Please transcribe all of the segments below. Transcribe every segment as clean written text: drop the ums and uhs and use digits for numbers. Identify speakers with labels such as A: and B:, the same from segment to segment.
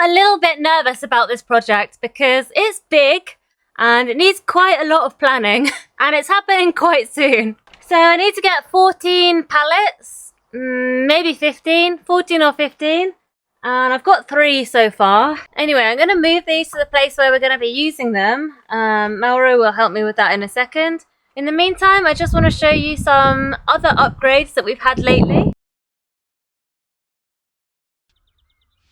A: A little bit nervous about this project because it's big and it needs quite a lot of planning and it's happening quite soon. So I need to get 14 pallets, maybe 14 or 15, and I've got 3 so far. Anyway, I'm going to move these to the place where we're going to be using them. Melro will help me with that in a second. In the meantime, I just want to show you some other upgrades that we've had lately.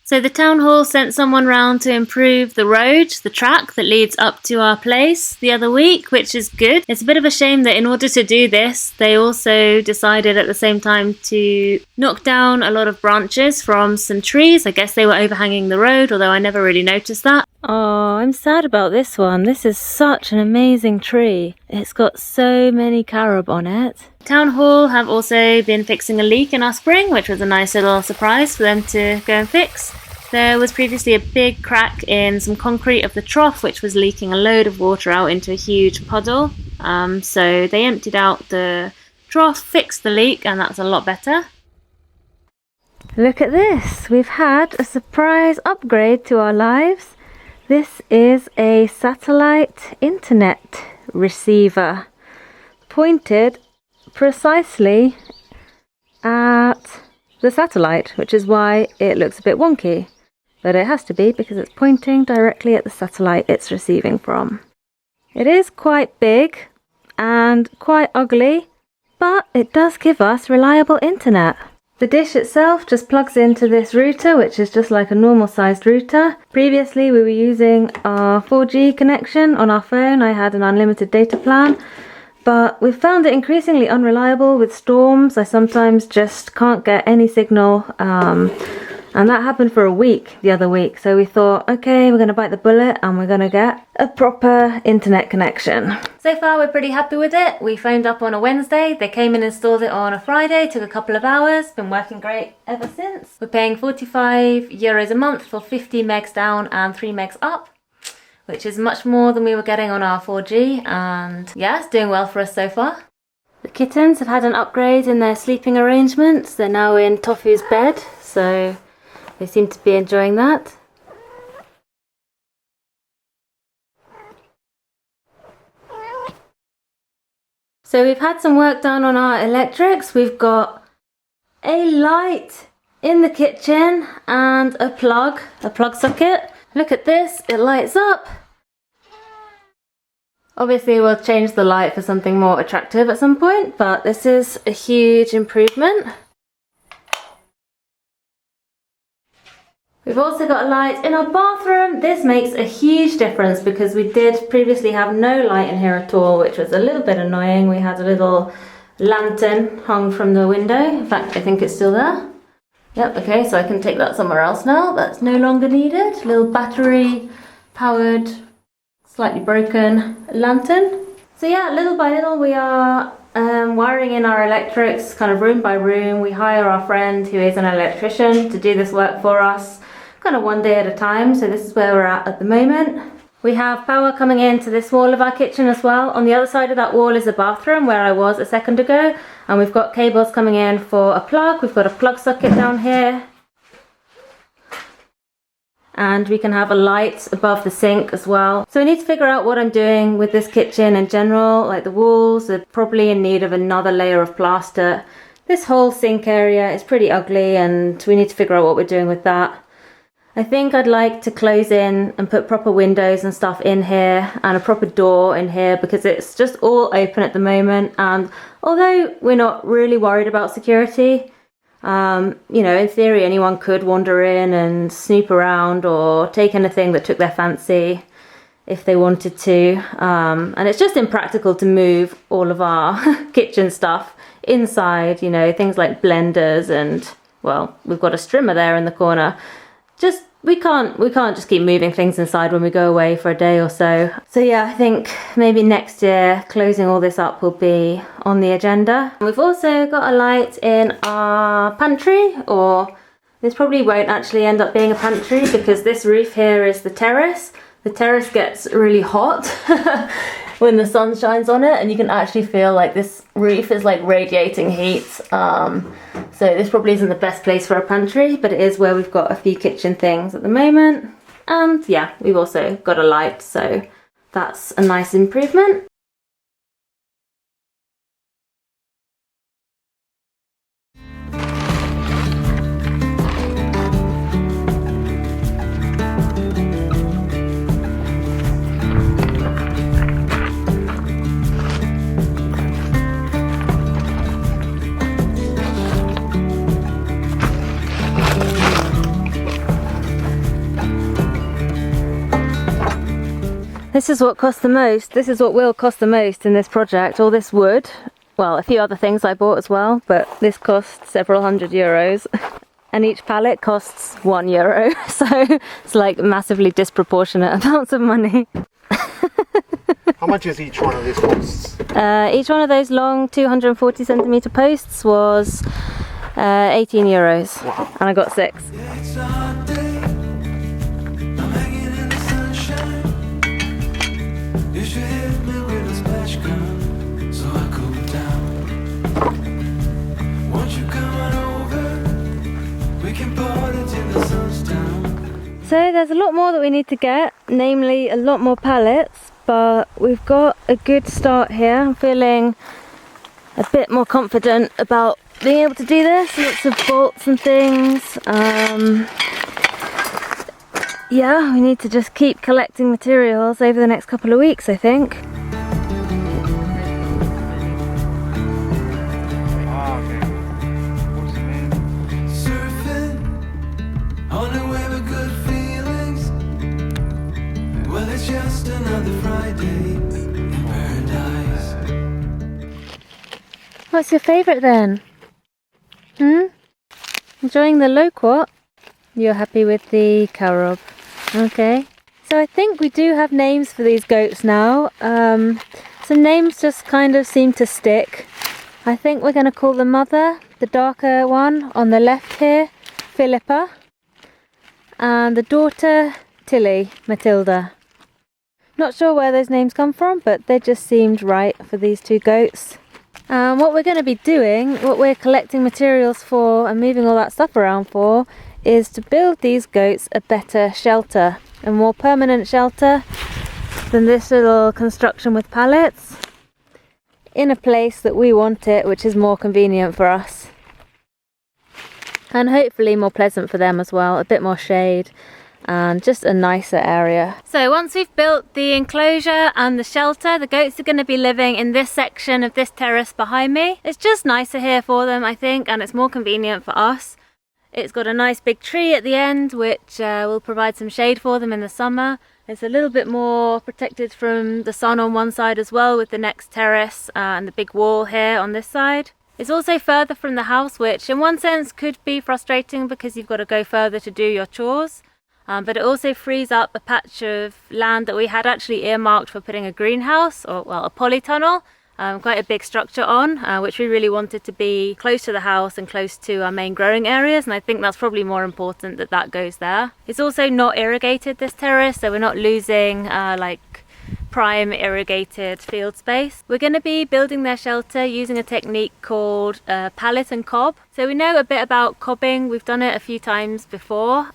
A: So the town hall sent someone round to improve the road, the track that leads up to our place the other week, which is good. It's a bit of a shame that in order to do this, they also decided at the same time to knock down a lot of branches from some trees. I guess they were overhanging the road, although I never really noticed that. Oh, I'm sad about this one. This is such an amazing tree. It's got so many carob on it. Town Hall have also been fixing a leak in our spring, which was a nice little surprise for them to go and fix. There was previously a big crack in some concrete of the trough, which was leaking a load of water out into a huge puddle. So they emptied out the trough, fixed the leak, and that's a lot better. Look at this. We've had a surprise upgrade to our lives. This is a satellite internet receiver pointed precisely at the satellite, which is why it looks a bit wonky. But it has to be because it's pointing directly at the satellite it's receiving from. It is quite big and quite ugly, but it does give us reliable internet. The dish itself just plugs into this router, which is just like a normal sized router. Previously we were using our 4G connection on our phone. I had an unlimited data plan, but we've found it increasingly unreliable with storms. I sometimes just can't get any signal, and that happened for a week the other week. So we thought, okay, we're going to bite the bullet and we're going to get a proper internet connection. So far we're pretty happy with it. We phoned up on a Wednesday, they came and installed it on a Friday, took a couple of hours, been working great ever since. We're paying €45 a month for 50 megs down and 3 megs up, which is much more than we were getting on our 4G, and yeah, it's doing well for us so far. The kittens have had an upgrade in their sleeping arrangements. They're now in Tofu's bed, so they seem to be enjoying that. So we've had some work done on our electrics. We've got a light in the kitchen and a plug socket. Look at this, it lights up. Obviously we'll change the light for something more attractive at some point, but this is a huge improvement. We've also got a light in our bathroom. This makes a huge difference because we did previously have no light in here at all, which was a little bit annoying. We had a little lantern hung from the window. In fact, I think it's still there. Yep, okay, so I can take that somewhere else now. That's no longer needed. A little battery powered, slightly broken lantern. So yeah, little by little we are wiring in our electrics kind of room by room. We hire our friend who is an electrician to do this work for us, kind of one day at a time. So this is where we're at the moment. We have power coming into this wall of our kitchen as well. On the other side of that wall is the bathroom where I was a second ago, and we've got cables coming in for a plug. We've got a plug socket down here, and we can have a light above the sink as well. So I need to figure out what I'm doing with this kitchen in general. Like the walls are probably in need of another layer of plaster. This whole sink area is pretty ugly and we need to figure out what we're doing with that. I think I'd like to close in and put proper windows and stuff in here and a proper door in here because it's just all open at the moment, and although we're not really worried about security, you know, in theory anyone could wander in and snoop around or take anything that took their fancy. if they wanted to. And it's just impractical to move all of our kitchen stuff inside, you know, things like blenders and, well, we've got a strimmer there in the corner. Just we can't just keep moving things inside when we go away for a day or so. So yeah, I think maybe next year closing all this up will be on the agenda. We've also got a light in our pantry, or this probably won't actually end up being a pantry because this roof here is the terrace. The terrace gets really hot when the sun shines on it, and you can actually feel like this roof is like radiating heat. So this probably isn't the best place for a pantry, but it is where we've got a few kitchen things at the moment. And yeah, we've also got a light, so that's a nice improvement. This is what cost the most. This is what will cost the most in this project. All this wood, well, a few other things I bought as well, but this cost several €100 and each pallet costs €1. So it's like massively disproportionate amounts of money.
B: How much is each one of these posts?
A: Each one of those long 240 centimeter posts was €18.
B: Wow.
A: And I got 6. So there's a lot more that we need to get, namely a lot more pallets, but we've got a good start here. I'm feeling a bit more confident about being able to do this. Lots of bolts and things. Yeah, we need to just keep collecting materials over the next couple of weeks, I think.
C: Just another Friday in paradise.
A: What's your favourite then? Enjoying the loquat? You're happy with the carob. Okay. So I think we do have names for these goats now. Some names just kind of seem to stick. I think we're going to call the mother, the darker one on the left here, Philippa. And the daughter, Tilly, Matilda. Not sure where those names come from, but they just seemed right for these two goats. What we're going to be doing, what we're collecting materials for and moving all that stuff around for, is to build these goats a better shelter, a more permanent shelter than this little construction with pallets, in a place that we want it, which is more convenient for us. And hopefully more pleasant for them as well, a bit more shade. And just a nicer area. So once we've built the enclosure and the shelter, the goats are going to be living in this section of this terrace behind me. It's just nicer here for them, I think, and it's more convenient for us. It's got a nice big tree at the end, which will provide some shade for them in the summer. It's a little bit more protected from the sun on one side as well, with the next terrace and the big wall here on this side. It's also further from the house, which in one sense could be frustrating because you've got to go further to do your chores. But it also frees up a patch of land that we had actually earmarked for putting a greenhouse, or well, a polytunnel, quite a big structure on, which we really wanted to be close to the house and close to our main growing areas, and I think that's probably more important that that goes there. It's also not irrigated, this terrace, so we're not losing like prime irrigated field space. We're going to be building their shelter using a technique called pallet and cob. So we know a bit about cobbing, we've done it a few times before.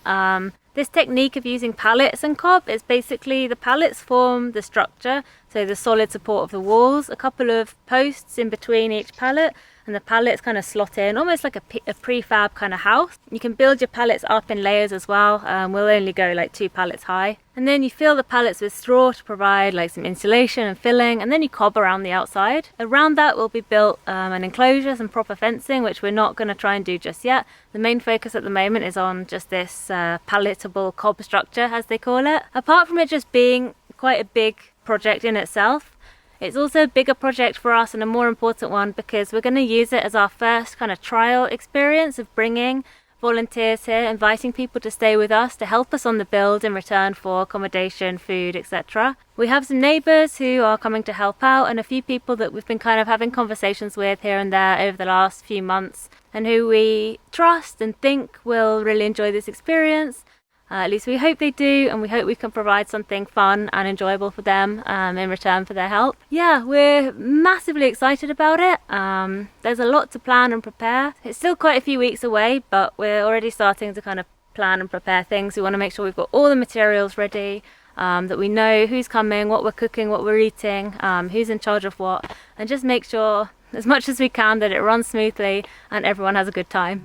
A: This technique of using pallets and cob is basically the pallets form the structure, so the solid support of the walls, a couple of posts in between each pallet, and the pallets kind of slot in, almost like a prefab kind of house. You can build your pallets up in layers as well. We'll only go like 2 pallets high. And then you fill the pallets with straw to provide like some insulation and filling, and then you cob around the outside. Around that will be built an enclosure, some proper fencing, which we're not going to try and do just yet. The main focus at the moment is on just this palletable cob structure, as they call it. Apart from it just being quite a big project in itself. It's also a bigger project for us and a more important one because we're going to use it as our first kind of trial experience of bringing volunteers here, inviting people to stay with us to help us on the build in return for accommodation, food, etc. We have some neighbours who are coming to help out and a few people that we've been kind of having conversations with here and there over the last few months and who we trust and think will really enjoy this experience. At least we hope they do, and we hope we can provide something fun and enjoyable for them in return for their help. Yeah, we're massively excited about it. There's a lot to plan and prepare. It's still quite a few weeks away, but we're already starting to kind of plan and prepare things. We want to make sure we've got all the materials ready, that we know who's coming, what we're cooking, what we're eating, who's in charge of what, and just make sure as much as we can that it runs smoothly and everyone has a good time.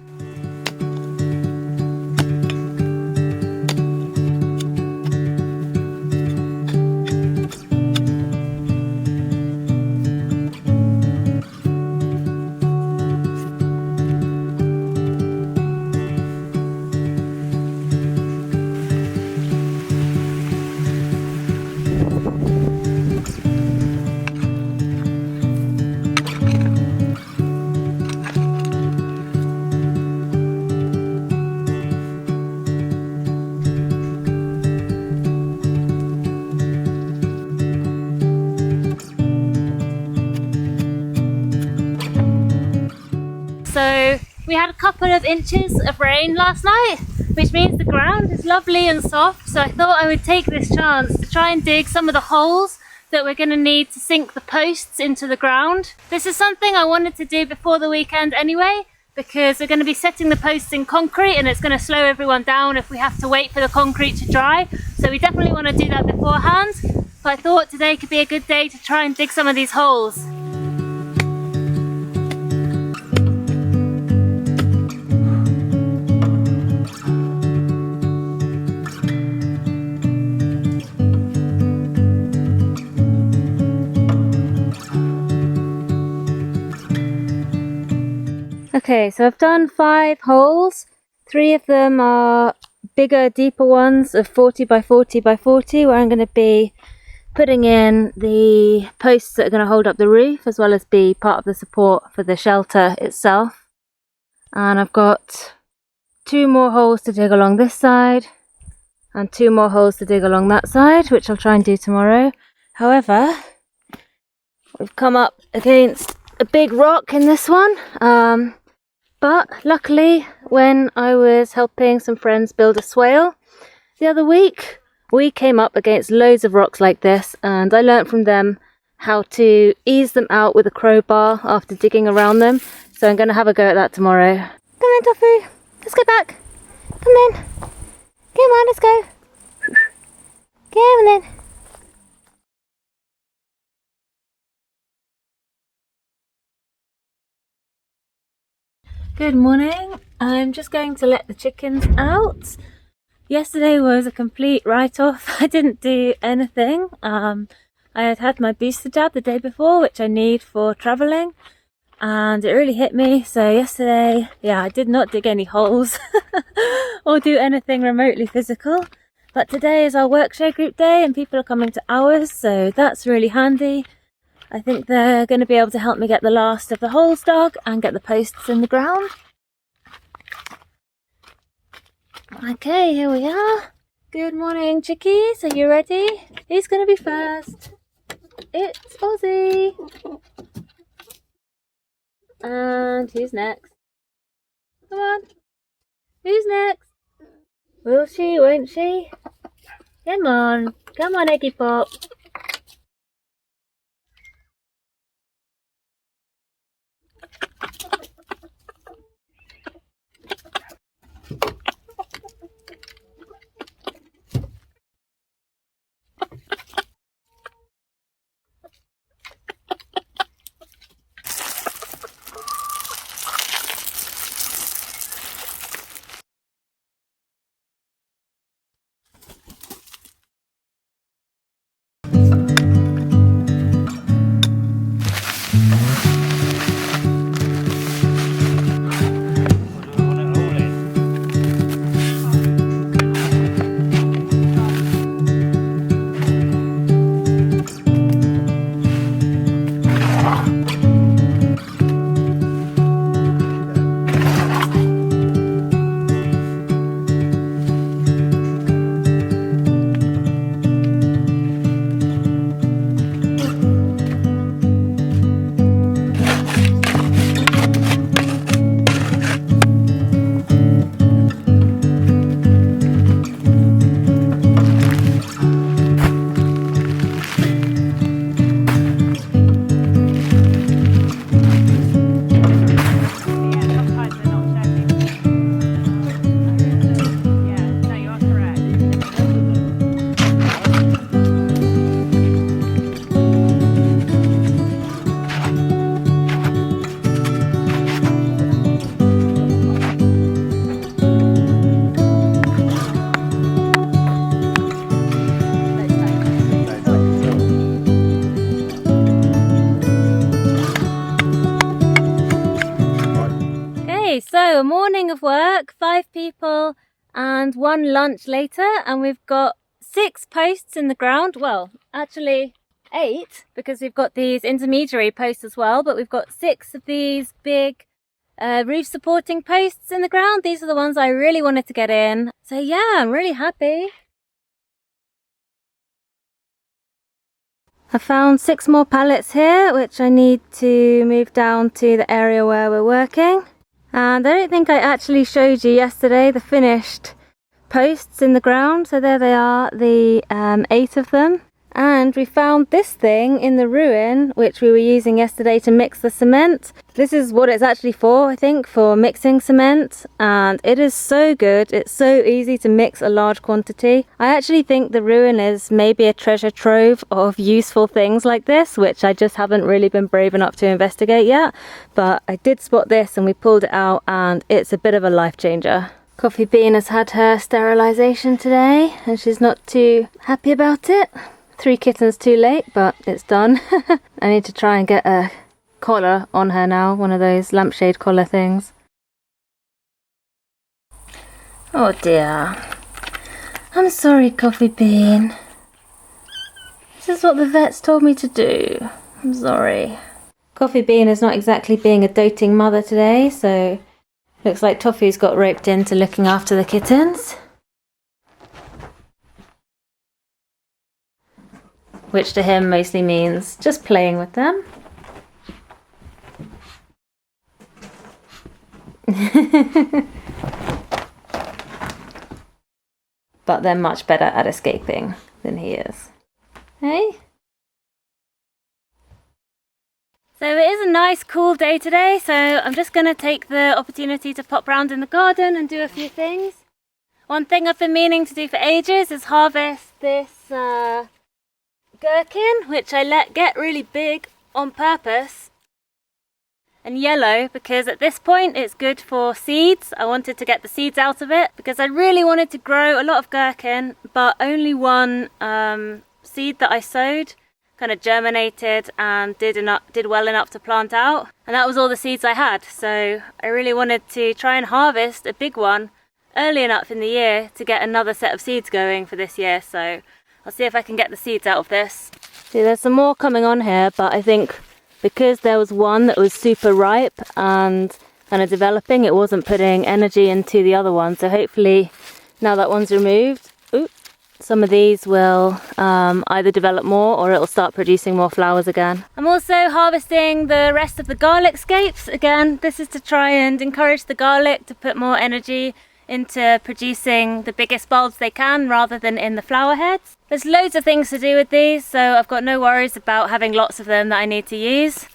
A: So we had a couple of inches of rain last night, which means the ground is lovely and soft. So I thought I would take this chance to try and dig some of the holes that we're going to need to sink the posts into the ground. This is something I wanted to do before the weekend anyway, because we're going to be setting the posts in concrete and it's going to slow everyone down if we have to wait for the concrete to dry. So we definitely want to do that beforehand. But I thought today could be a good day to try and dig some of these holes. Okay, so I've done 5 holes. 3 of them are bigger, deeper ones of 40 by 40 by 40, where I'm going to be putting in the posts that are going to hold up the roof, as well as be part of the support for the shelter itself. And I've got 2 more holes to dig along this side, and 2 more holes to dig along that side, which I'll try and do tomorrow. However, we've come up against a big rock in this one. But luckily, when I was helping some friends build a swale the other week, we came up against loads of rocks like this, and I learnt from them how to ease them out with a crowbar after digging around them. So I'm going to have a go at that tomorrow. Come on, Tofu. Let's go back. Come on then. Come on, let's go. Come on then. Good morning. I'm just going to let the chickens out. Yesterday was a complete write-off. I didn't do anything. I had had my booster jab the day before, which I need for travelling, and it really hit me. So yesterday, yeah, I did not dig any holes or do anything remotely physical. But today is our work share group day and people are coming to ours, so that's really handy. I think they're going to be able to help me get the last of the holes dug and get the posts in the ground. Okay, here we are. Good morning, chickies. Are you ready? Who's going to be first? It's Ozzy. And who's next? Come on. Who's next? Will she, won't she? Come on. Come on, Eggy Pop. So a morning of work, 5 people and 1 lunch later, and we've got 6 posts in the ground. Well, actually 8, because we've got these intermediary posts as well, but we've got 6 of these big roof supporting posts in the ground. These are the ones I really wanted to get in. So yeah, I'm really happy. I found 6 more pallets here, which I need to move down to the area where we're working. And I don't think I actually showed you yesterday the finished posts in the ground. So there they are, the 8 of them. And we found this thing in the ruin, which we were using yesterday to mix the cement. This is what it's actually for, I think, for mixing cement. And it is so good. It's so easy to mix a large quantity. I actually think the ruin is maybe a treasure trove of useful things like this, which I just haven't really been brave enough to investigate yet. But I did spot this and we pulled it out, and it's a bit of a life changer. Coffee Bean has had her sterilisation today and she's not too happy about it. 3 kittens too late, but it's done. I need to try and get a collar on her now, one of those lampshade collar things. Oh dear. I'm sorry, Coffee Bean. This is what the vets told me to do. I'm sorry. Coffee Bean is not exactly being a doting mother today, so looks like Toffee's got roped into looking after the kittens. Which to him mostly means just playing with them. But they're much better at escaping than he is. Hey? So it is a nice cool day today, so I'm just going to take the opportunity to pop round in the garden and do a few things. One thing I've been meaning to do for ages is harvest this gherkin, which I let get really big on purpose and yellow, because at this point it's good for seeds. I wanted to get the seeds out of it because I really wanted to grow a lot of gherkin, but only one seed that I sowed kind of germinated and did well enough to plant out, and that was all the seeds I had. So I really wanted to try and harvest a big one early enough in the year to get another set of seeds going for this year. So I'll see if I can get the seeds out of this. See, there's some more coming on here, but I think because there was one that was super ripe and kind of developing, it wasn't putting energy into the other one. So hopefully now that one's removed, some of these will either develop more or it'll start producing more flowers again. I'm also harvesting the rest of the garlic scapes. Again, this is to try and encourage the garlic to put more energy into producing the biggest bulbs they can rather than in the flower heads. There's loads of things to do with these, so I've got no worries about having lots of them that I need to use.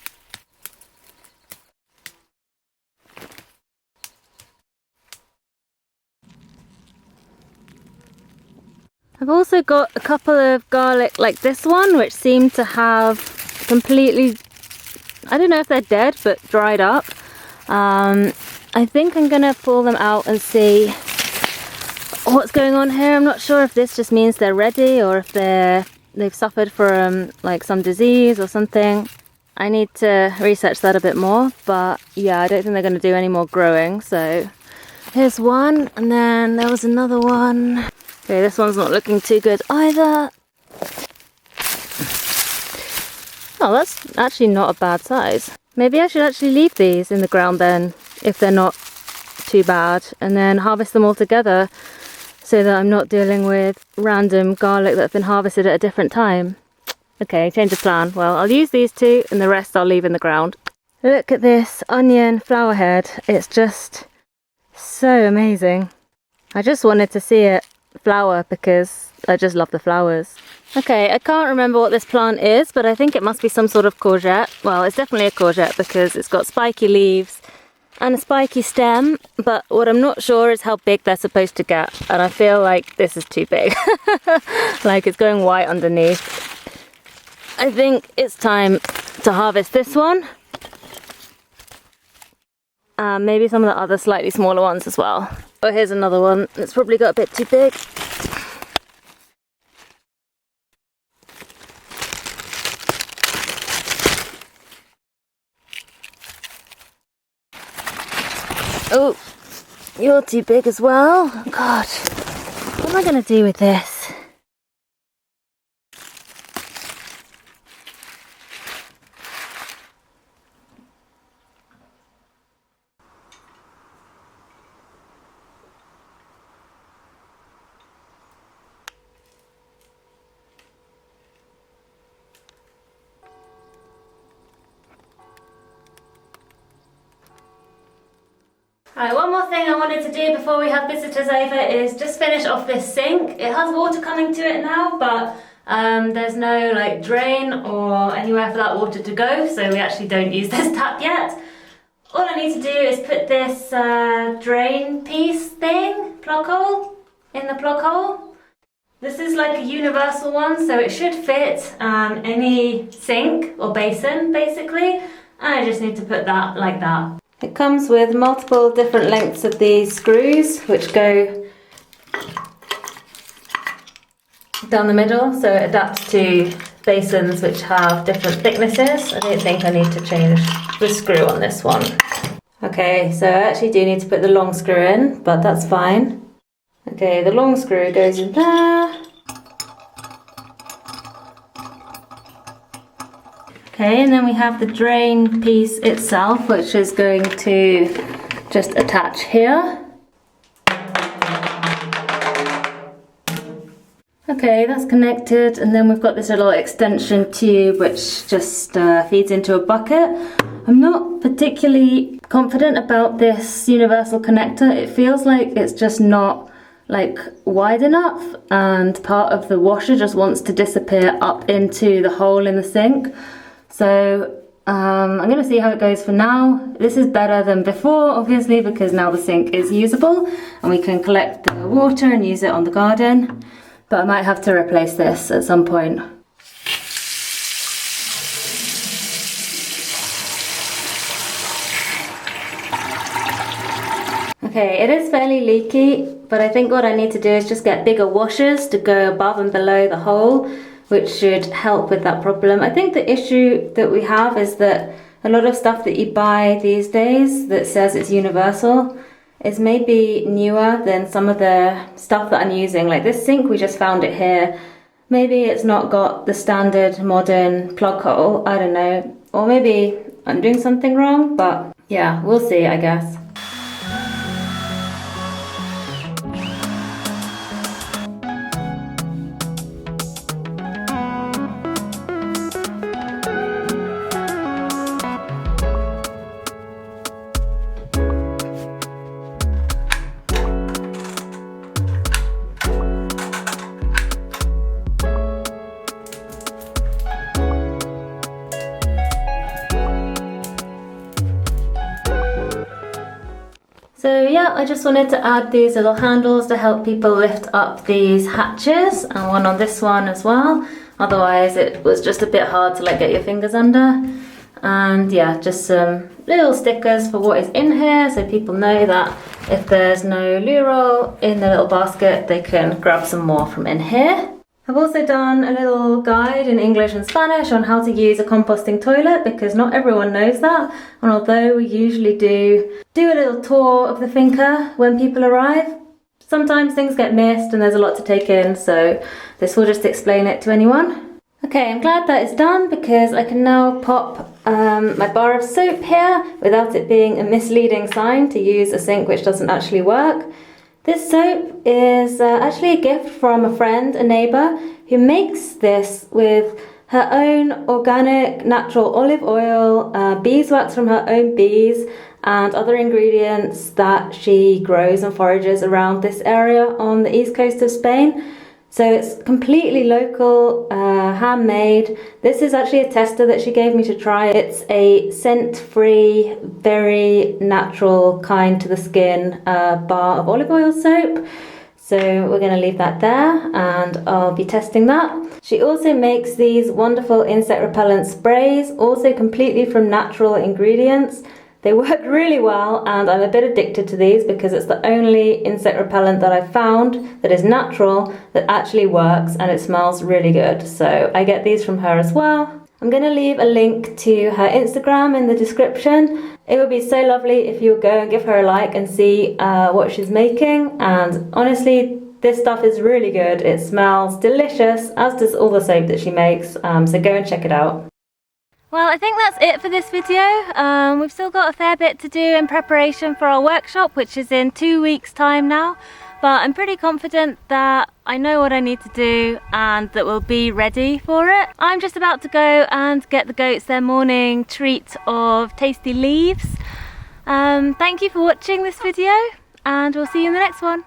A: I've also got a couple of garlic like this one, which seem to have completely, I don't know if they're dead, but dried up. I think I'm gonna pull them out and see what's going on here. I'm not sure if this just means they're ready or if they've suffered from like some disease or something. I need to research that a bit more, but yeah, I don't think they're gonna do any more growing. So here's one, and then there was another one. Okay, this one's not looking too good either. Oh, that's actually not a bad size. Maybe I should actually leave these in the ground then, if they're not too bad, and then harvest them all together so that I'm not dealing with random garlic that's been harvested at a different time. Okay, change of plan. Well, I'll use these 2 and the rest I'll leave in the ground. Look at this onion flower head. It's just so amazing. I just wanted to see it flower because I just love the flowers. Okay, I can't remember what this plant is, but I think it must be some sort of courgette. Well, it's definitely a courgette because it's got spiky leaves and a spiky stem, but what I'm not sure is how big they're supposed to get, and I feel like this is too big. Like it's going white underneath. I think it's time to harvest this one. Maybe some of the other slightly smaller ones as well. Oh, here's another one that's probably got a bit too big. Oh, You're too big as well. God, what am I going to do with this? Alright, one more thing I wanted to do before we have visitors over is just finish off this sink. It has water coming to it now, but there's no like drain or anywhere for that water to go, so we actually don't use this tap yet. All I need to do is put this drain piece thing, plug hole, in the plug hole. This is like a universal one, so it should fit any sink or basin basically, and I just need to put that like that. It comes with multiple different lengths of these screws which go down the middle, so it adapts to basins which have different thicknesses. I don't think I need to change the screw on this one. Okay, so I actually do need to put the long screw in, but that's fine. Okay, the long screw goes in there. Okay, and then we have the drain piece itself, which is going to just attach here. Okay, that's connected, and then we've got this little extension tube which just feeds into a bucket. I'm not particularly confident about this universal connector. It feels like it's just not like wide enough, and part of the washer just wants to disappear up into the hole in the sink. So I'm going to see how it goes for now. This is better than before, obviously, because now the sink is usable and we can collect the water and use it on the garden. But I might have to replace this at some point. Okay, it is fairly leaky, but I think what I need to do is just get bigger washers to go above and below the hole, which should help with that problem. I think the issue that we have is that a lot of stuff that you buy these days that says it's universal is maybe newer than some of the stuff that I'm using. Like this sink, we just found it here. Maybe it's not got the standard modern plug hole, I don't know. Or maybe I'm doing something wrong, but yeah, we'll see, I guess. So yeah, I just wanted to add these little handles to help people lift up these hatches, and one on this one as well. Otherwise it was just a bit hard to like get your fingers under. And yeah, just some little stickers for what is in here, so people know that if there's no loo roll in the little basket, they can grab some more from in here. I've also done a little guide in English and Spanish on how to use a composting toilet, because not everyone knows that, and although we usually do a little tour of the finca when people arrive, sometimes things get missed and there's a lot to take in, so this will just explain it to anyone. Okay, I'm glad that it's done, because I can now pop my bar of soap here without it being a misleading sign to use a sink which doesn't actually work. This soap is actually a gift from a friend, a neighbour, who makes this with her own organic natural olive oil, beeswax from her own bees, and other ingredients that she grows and forages around this area on the east coast of Spain. So it's completely local, handmade. This is actually a tester that she gave me to try. It's a scent-free, very natural, kind to the skin bar of olive oil soap. So we're going to leave that there, and I'll be testing that. She also makes these wonderful insect repellent sprays, also completely from natural ingredients. They work really well, and I'm a bit addicted to these because it's the only insect repellent that I've found that is natural, that actually works, and it smells really good. So I get these from her as well. I'm going to leave a link to her Instagram in the description. It would be so lovely if you would go and give her a like and see what she's making. And honestly, this stuff is really good. It smells delicious, as does all the soap that she makes. So go and check it out. Well, I think that's it for this video. We've still got a fair bit to do in preparation for our workshop, which is in 2 weeks' time now. But I'm pretty confident that I know what I need to do and that we'll be ready for it. I'm just about to go and get the goats their morning treat of tasty leaves. Thank you for watching this video, and we'll see you in the next one.